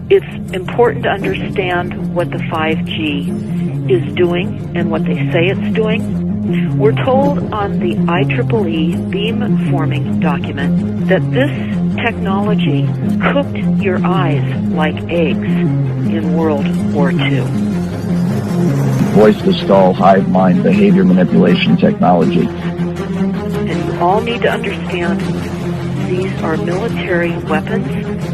It's important to understand what the 5G is doing and what they say it's doing. We're told on the IEEE beamforming document that this technology cooked your eyes like eggs in World War II. Voice-to-skull, hive mind, behavior manipulation technology. And you all need to understand these are military weapons.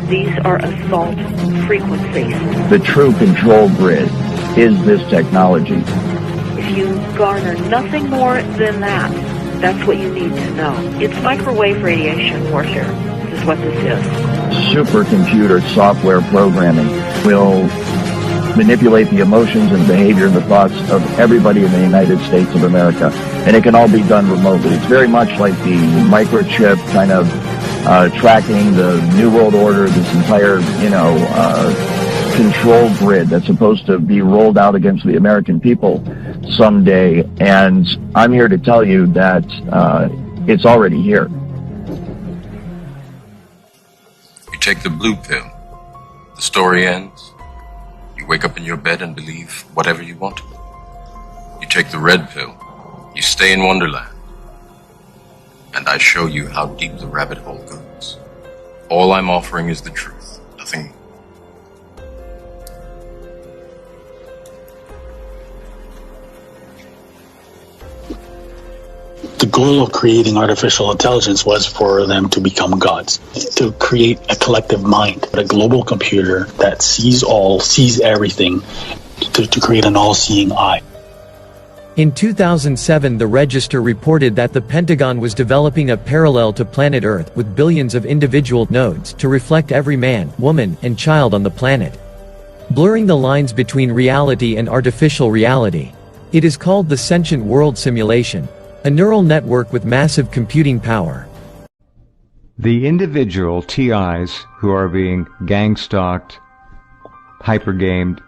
These are assault frequencies. The true control grid is this technology. If you garner nothing more than that, that's what you need to know. It's microwave radiation warfare. This is what this is. Supercomputer software programming will manipulate the emotions and behavior and the thoughts of everybody in the United States of America. And it can all be done remotely. It's very much like the microchip kind of tracking the New World Order, this entire, control grid that's supposed to be rolled out against the American people someday. And I'm here to tell you that it's already here. You take the blue pill. The story ends. You wake up in your bed and believe whatever you want to. You take the red pill. You stay in Wonderland. And I show you how deep the rabbit hole goes. All I'm offering is the truth. Nothing. The goal of creating artificial intelligence was for them to become gods, to create a collective mind, a global computer that sees all, sees everything, to create an all-seeing eye. In 2007, the Register reported that the Pentagon was developing a parallel to planet Earth with billions of individual nodes to reflect every man, woman, and child on the planet, blurring the lines between reality and artificial reality. It is called the Sentient World Simulation, a neural network with massive computing power. The individual TIs who are being gang-stalked, hyper-gamed,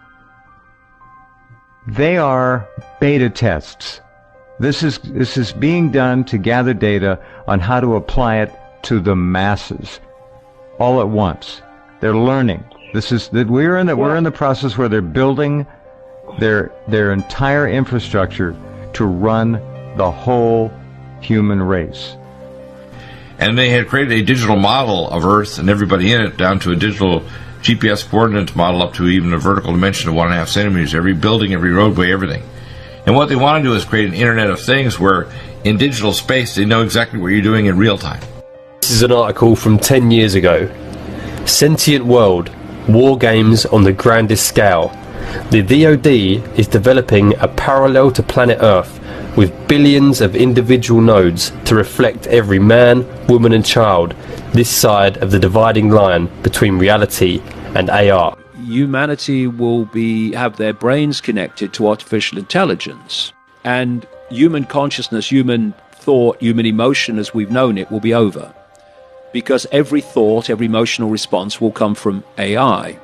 they are beta tests. This is being done to gather data on how to apply it to the masses all at once. They're learning. We're in the process where they're building their entire infrastructure to run the whole human race. And they had created a digital model of Earth and everybody in it, down to a digital GPS coordinates model up to even a vertical dimension of 1.5 centimeters, every building, every roadway, everything. And what they want to do is create an Internet of Things where in digital space they know exactly what you're doing in real time. This is an article from 10 years ago. Sentient World, War Games on the Grandest Scale. The DoD is developing a parallel to planet Earth with billions of individual nodes to reflect every man, woman and child this side of the dividing line between reality and AR. Humanity will have their brains connected to artificial intelligence, and human consciousness, human thought, human emotion as we've known it will be over. Because every thought, every emotional response will come from AI.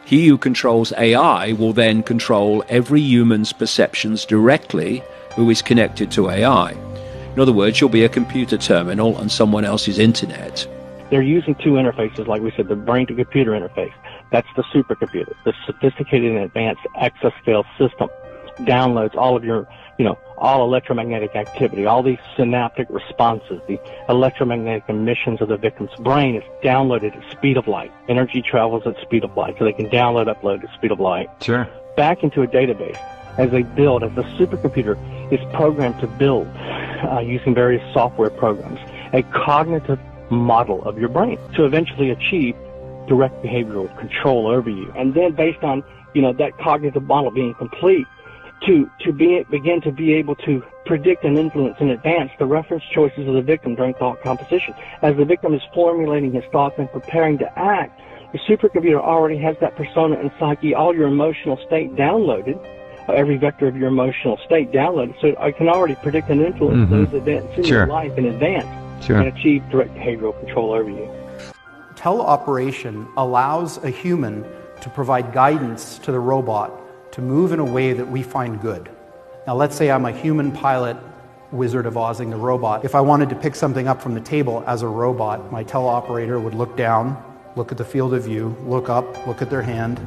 He who controls AI will then control every human's perceptions directly who is connected to AI. In other words, you'll be a computer terminal on someone else's internet. They're using two interfaces, like we said, the brain-to-computer interface. That's the supercomputer. The sophisticated and advanced exascale system downloads all of your, all electromagnetic activity, all these synaptic responses, the electromagnetic emissions of the victim's brain is downloaded at speed of light. Energy travels at speed of light, so they can download, upload at speed of light. Sure. Back into a database. As the supercomputer is programmed to build, using various software programs, a cognitive model of your brain to eventually achieve direct behavioral control over you. And then based on, that cognitive model being complete, to begin to be able to predict and influence in advance the reference choices of the victim during thought composition. As the victim is formulating his thoughts and preparing to act, the supercomputer already has that persona and psyche, all your emotional state downloaded, every vector of your emotional state downloaded, so I can already predict and influence those events in your life in advance and achieve direct behavioral control over you. Teleoperation allows a human to provide guidance to the robot to move in a way that we find good. Now let's say I'm a human pilot, Wizard of Ozing the robot. If I wanted to pick something up from the table as a robot, my teleoperator would look down look at the field of view, look up, look at their hand,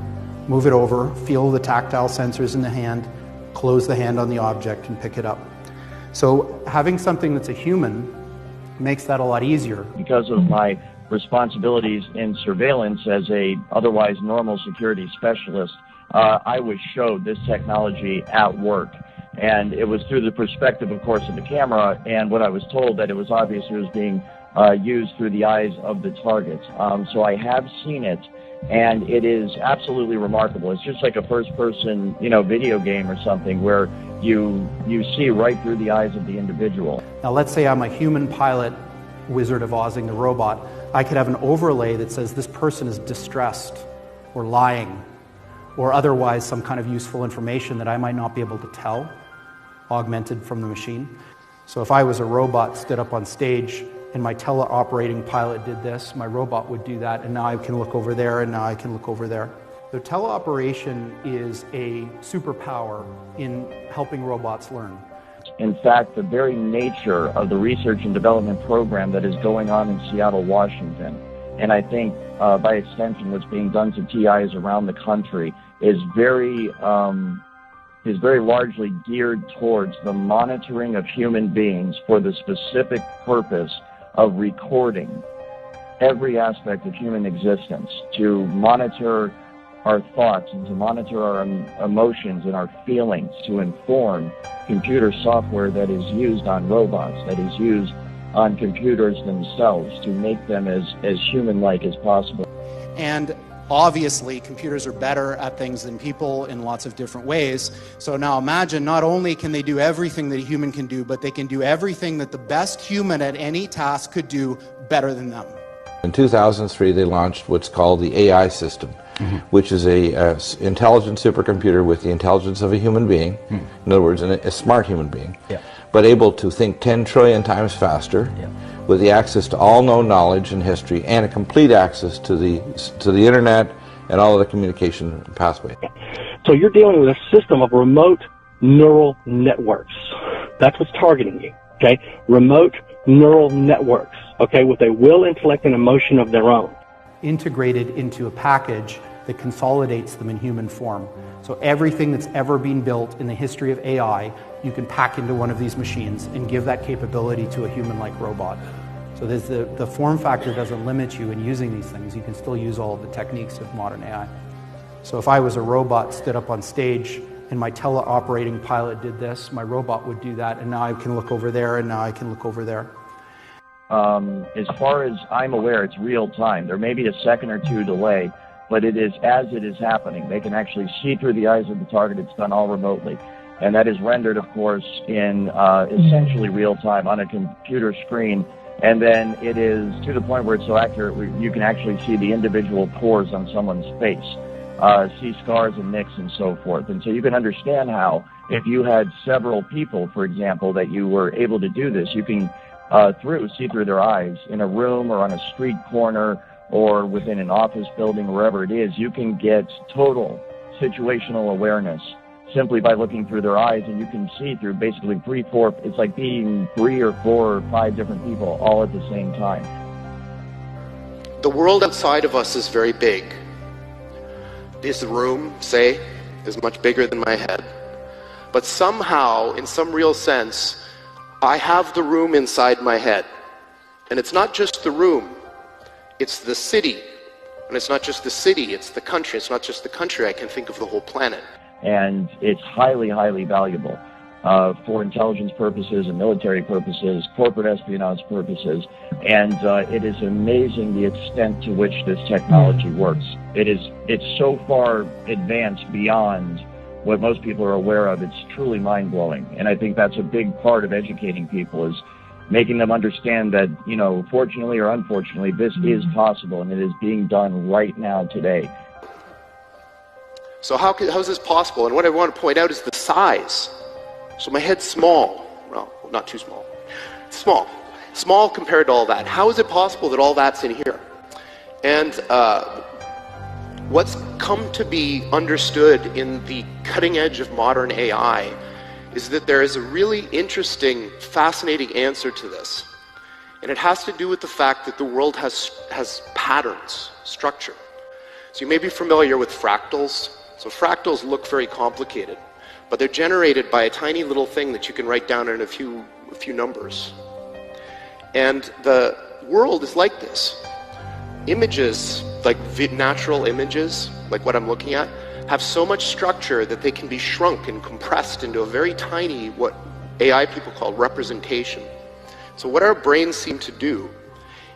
move it over, feel the tactile sensors in the hand, close the hand on the object and pick it up. So having something that's a human makes that a lot easier. Because of my responsibilities in surveillance as a otherwise normal security specialist, I was showed this technology at work. And it was through the perspective, of course, of the camera, and what I was told that it was obvious it was being used through the eyes of the target. So I have seen it, and it is absolutely remarkable. It's just like a first-person, video game or something where you see right through the eyes of the individual. Now, let's say I'm a human pilot, Wizard of Ozing the robot. I could have an overlay that says this person is distressed or lying or otherwise some kind of useful information that I might not be able to tell, augmented from the machine. So if I was a robot, stood up on stage, and my teleoperating pilot did this, my robot would do that, and now I can look over there, and now I can look over there. So teleoperation is a superpower in helping robots learn. In fact, the very nature of the research and development program that is going on in Seattle, Washington, and I think by extension what's being done to TIs around the country is very largely geared towards the monitoring of human beings for the specific purpose of recording every aspect of human existence, to monitor our thoughts and to monitor our emotions and our feelings, to inform computer software that is used on robots, that is used on computers themselves, to make them as human-like as possible. And obviously, computers are better at things than people in lots of different ways. So now imagine, not only can they do everything that a human can do, but they can do everything that the best human at any task could do better than them. In 2003, they launched what's called the AI system, which is a intelligent supercomputer with the intelligence of a human being. In other words, a smart human being, but able to think 10 trillion times faster, with the access to all known knowledge and history, and a complete access to the internet and all of the communication pathway. So you're dealing with a system of remote neural networks. That's what's targeting you, okay? Remote neural networks, okay, with a will, intellect, and emotion of their own. Integrated into a package that consolidates them in human form. So everything that's ever been built in the history of AI, you can pack into one of these machines and give that capability to a human-like robot. So there's the form factor doesn't limit you in using these things. You can still use all of the techniques of modern AI. So if I was a robot, stood up on stage, and my teleoperating pilot did this, my robot would do that, and now I can look over there, and now I can look over there. As far as I'm aware, it's real time. There may be a second or two delay, but it is as it is happening. They can actually see through the eyes of the target. It's done all remotely. And that is rendered, of course, in essentially real time on a computer screen. And then it is to the point where it's so accurate, you can actually see the individual pores on someone's face, see scars and nicks and so forth. And so you can understand how, if you had several people, for example, that you were able to do this, you can see through their eyes in a room or on a street corner or within an office building, wherever it is. You can get total situational awareness simply by looking through their eyes, and you can see through basically it's like being 3 or 4 or 5 different people all at the same time. The world outside of us is very big. This room, say, is much bigger than my head. But somehow, in some real sense, I have the room inside my head. And it's not just the room, it's the city. And it's not just the city, it's the country. It's not just the country, I can think of the whole planet. And it's highly, highly valuable for intelligence purposes and military purposes, corporate espionage purposes. And it is amazing the extent to which this technology works. It's so far advanced beyond what most people are aware of. It's truly mind-blowing. And I think that's a big part of educating people, is making them understand that, fortunately or unfortunately, this is possible, and it is being done right now today. So how is this possible? And what I want to point out is the size. So my head's small. Well, not too small. It's small. Small compared to all that. How is it possible that all that's in here? And what's come to be understood in the cutting edge of modern AI is that there is a really interesting, fascinating answer to this. And it has to do with the fact that the world has patterns, structure. So you may be familiar with fractals. So fractals look very complicated, but they're generated by a tiny little thing that you can write down in a few numbers. And the world is like this. Images, like natural images, like what I'm looking at, have so much structure that they can be shrunk and compressed into a very tiny, what AI people call representation. So what our brains seem to do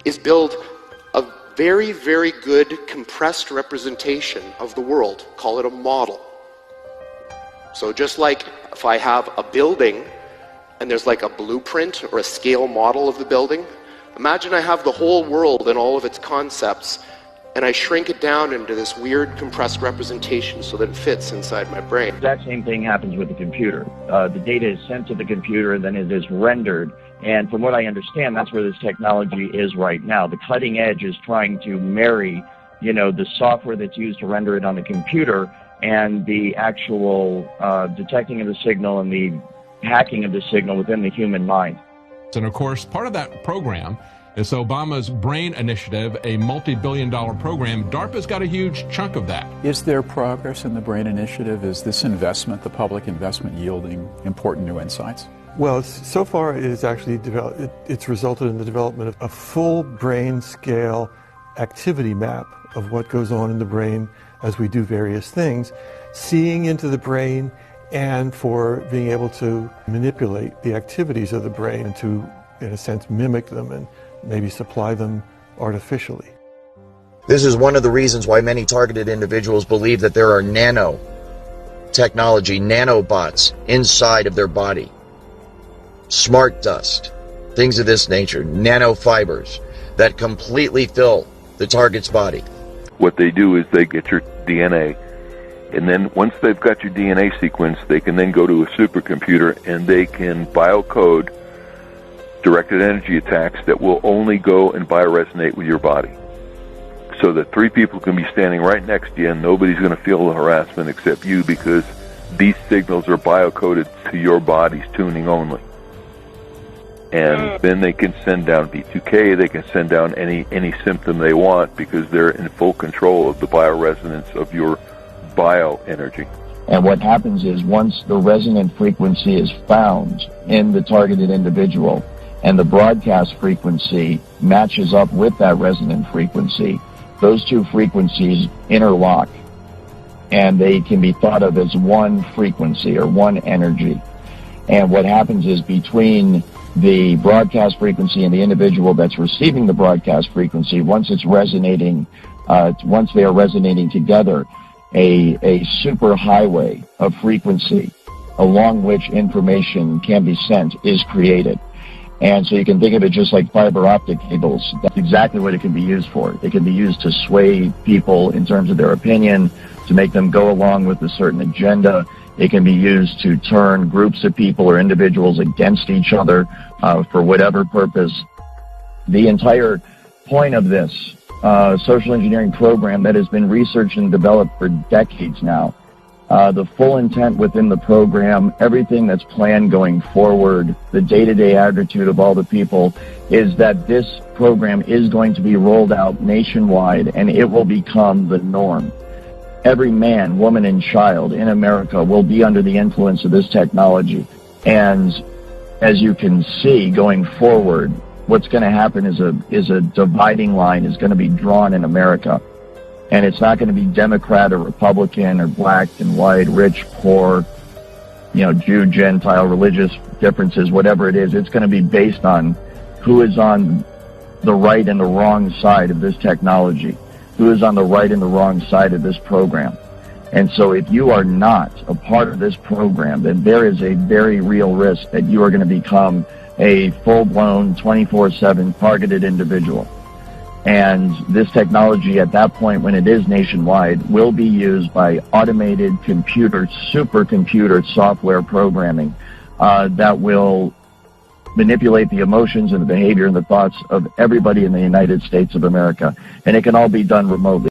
is build a very, very good compressed representation of the world. Call it a model. So just like if I have a building and there's like a blueprint or a scale model of the building, imagine I have the whole world and all of its concepts, and I shrink it down into this weird compressed representation so that it fits inside my brain. The exact same thing happens with the computer. The data is sent to the computer, then it is rendered. And from what I understand, that's where this technology is right now. The cutting edge is trying to marry, the software that's used to render it on the computer and the actual detecting of the signal and the hacking of the signal within the human mind. And of course, part of that program is Obama's BRAIN initiative, a multi-billion-dollar program. DARPA's got a huge chunk of that. Is there progress in the BRAIN initiative? Is this investment, the public investment, yielding important new insights? Well, so far it has actually it's resulted in the development of a full brain scale activity map of what goes on in the brain as we do various things, seeing into the brain and for being able to manipulate the activities of the brain and to, in a sense, mimic them and maybe supply them artificially. This is one of the reasons why many targeted individuals believe that there are nanotechnology, nanobots inside of their body. Smart dust, things of this nature, nanofibers that completely fill the target's body. What they do is they get your DNA, and then once they've got your DNA sequence, they can then go to a supercomputer and they can biocode directed energy attacks that will only go and bioresonate with your body. So that three people can be standing right next to you and nobody's going to feel the harassment except you, because these signals are biocoded to your body's tuning only. And then they can send down B2K, they can send down any symptom they want, because they're in full control of the bioresonance of your bioenergy. And what happens is once the resonant frequency is found in the targeted individual and the broadcast frequency matches up with that resonant frequency, those two frequencies interlock and they can be thought of as one frequency or one energy. And what happens is between the broadcast frequency and the individual that's receiving the broadcast frequency, once it's resonating, once they are resonating together, a super highway of frequency along which information can be sent is created. And so you can think of it just like fiber optic cables. That's exactly what it can be used for. It can be used to sway people in terms of their opinion, to make them go along with a certain agenda. It can be used to turn groups of people or individuals against each other for whatever purpose. The entire point of this social engineering program that has been researched and developed for decades now, the full intent within the program, everything that's planned going forward, the day-to-day attitude of all the people, is that this program is going to be rolled out nationwide and it will become the norm. Every man, woman, and child in America will be under the influence of this technology. And as you can see going forward, what's going to happen is a dividing line is going to be drawn in America. And it's not going to be Democrat or Republican or black and white, rich, poor, Jew, Gentile, religious differences, whatever it is. It's going to be based on who is on the right and the wrong side of this technology, who is on the right and the wrong side of this program. And so if you are not a part of this program, then there is a very real risk that you are going to become a full-blown 24/7 targeted individual. And this technology at that point, when it is nationwide, will be used by automated supercomputer software programming that will manipulate the emotions and the behavior and the thoughts of everybody in the United States of America. And it can all be done remotely.